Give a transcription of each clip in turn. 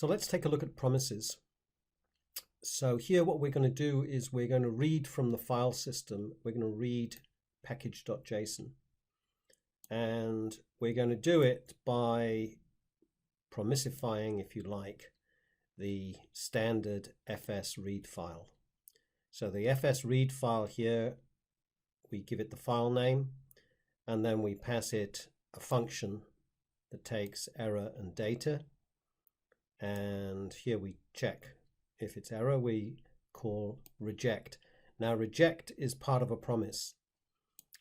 So let's take a look at promises. So here what we're going to do is we're going to read from the file system. We're going to read package.json. And we're going to do it by promisifying, if you like, the standard fs read file. So the fs read file here, we give it the file name, and then we pass it a function that takes error and data. And here we check if it's error, we call reject. Now reject is part of a promise.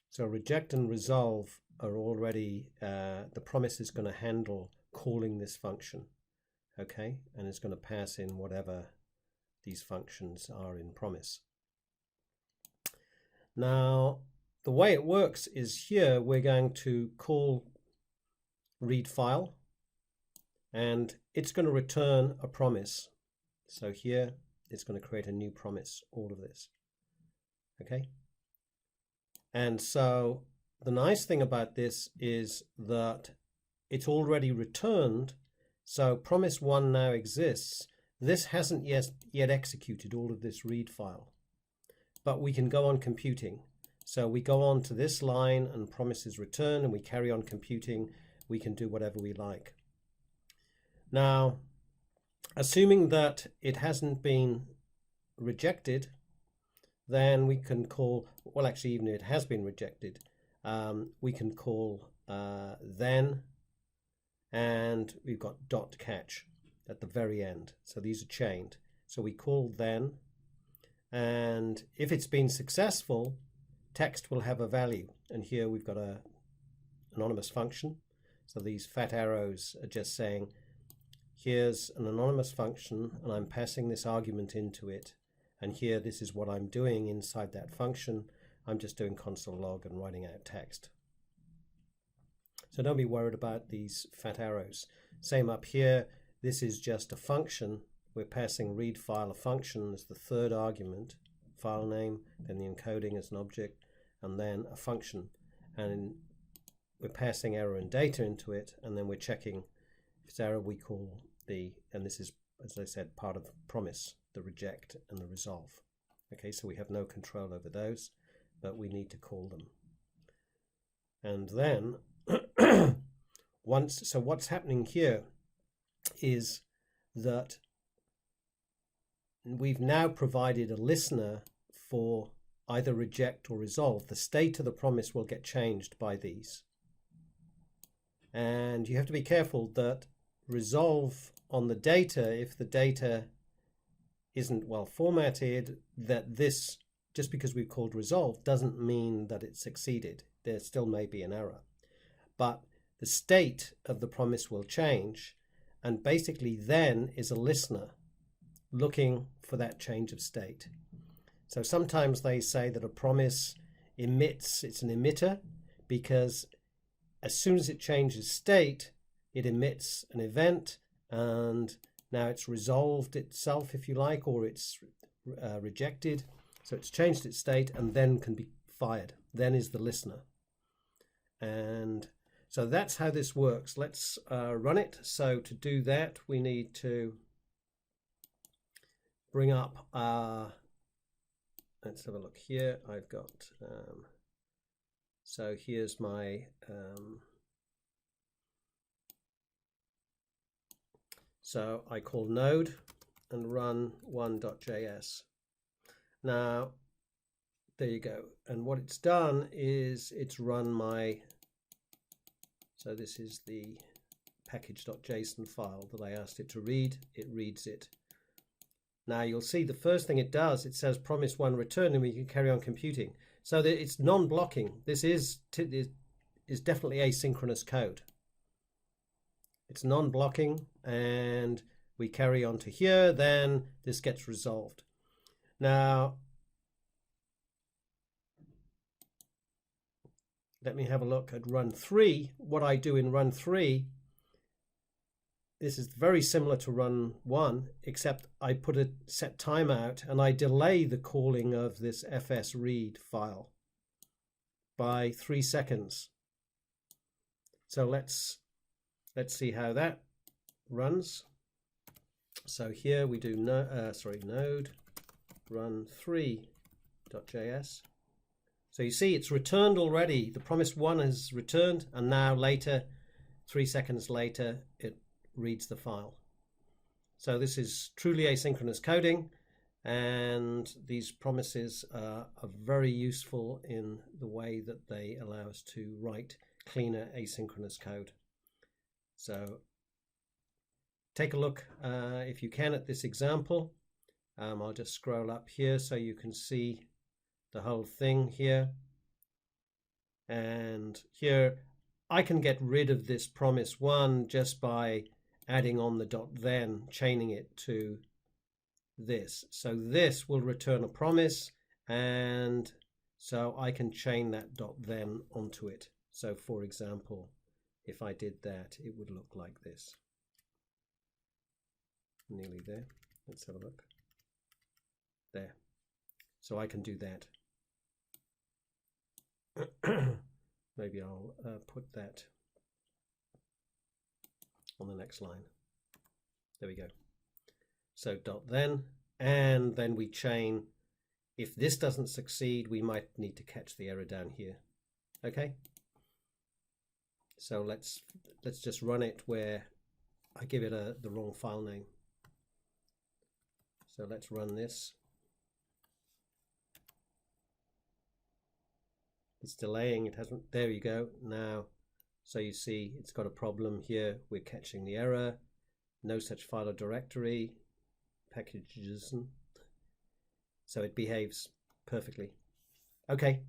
So reject and resolve are already, the promise is going to handle calling this function, okay, and it's going to pass in whatever these functions are in promise. Now the way it works is here we're going to call read file and it's going to return a promise. So here it's going to create a new promise, all of this, okay. And so the nice thing about this is that it's already returned, so promise 1 now exists. This hasn't yet executed all of this read file, but we can go on computing. So we go on to this line and promise is returned and we carry on computing. We can do whatever we like. Now, assuming that it hasn't been rejected, then we can call, well actually even if it has been rejected, we can call then, and we've got dot catch at the very end. So these are chained. So we call then, and if it's been successful, text will have a value. And here we've got a anonymous function. So these fat arrows are just saying, here's an anonymous function and I'm passing this argument into it. And here, this is what I'm doing inside that function. I'm just doing console log and writing out text. So don't be worried about these fat arrows. Same up here. This is just a function. We're passing read file a function as the third argument, file name, then the encoding as an object, and then a function. And we're passing error and data into it, and then we're checking if it's error, we call the, and this is, as I said, part of promise, the reject and the resolve. Okay, so we have no control over those, but we need to call them. And then so what's happening here is that we've now provided a listener for either reject or resolve. The state of the promise will get changed by these. And you have to be careful that resolve on the data, if the data isn't well formatted, that this, just because we've called resolve, doesn't mean that it succeeded. There still may be an error. But the state of the promise will change, and basically then is a listener looking for that change of state. So sometimes they say that a promise emits, it's an emitter, because as soon as it changes state, it emits an event, and now it's resolved itself, if you like, or it's rejected. So it's changed its state and then can be fired. Then is the listener. And so that's how this works. Let's run it. So to do that, we need to bring up, let's have a look here. I've got, so here's my, so I call node and run one.js. Now, there you go. And what it's done is it's run my, so this is the package.json file that I asked it to read. It reads it. Now you'll see the first thing it does, it says promise 1 return, and we can carry on computing. So that it's non-blocking. This is definitely asynchronous code. It's non-blocking, and we carry on to here, then this gets resolved. Now, let me have a look at run 3. What I do in run 3, this is very similar to run 1, except I put a set timeout and I delay the calling of this fs read file by 3 seconds. So let's see how that runs. So here we do node run 3.js. So you see it's returned already. The promise 1 is returned, and now later, 3 seconds later, it reads the file. So this is truly asynchronous coding, and these promises are very useful in the way that they allow us to write cleaner asynchronous code. So take a look, if you can, at this example. I'll just scroll up here so you can see the whole thing here. And here I can get rid of this promise 1 just by adding on the .then, chaining it to this. So this will return a promise, and so I can chain that .then onto it. So for example, if I did that, it would look like this. Nearly there. Let's have a look. There. So I can do that. Maybe I'll put that on the next line. There we go. So .then, and then we chain. If this doesn't succeed, we might need to catch the error down here. Okay. So let's just run it where I give it the wrong file name. So let's run this. It's delaying, it hasn't, there you go, now. So you see it's got a problem here, we're catching the error, no such file or directory, packages, so it behaves perfectly. Okay.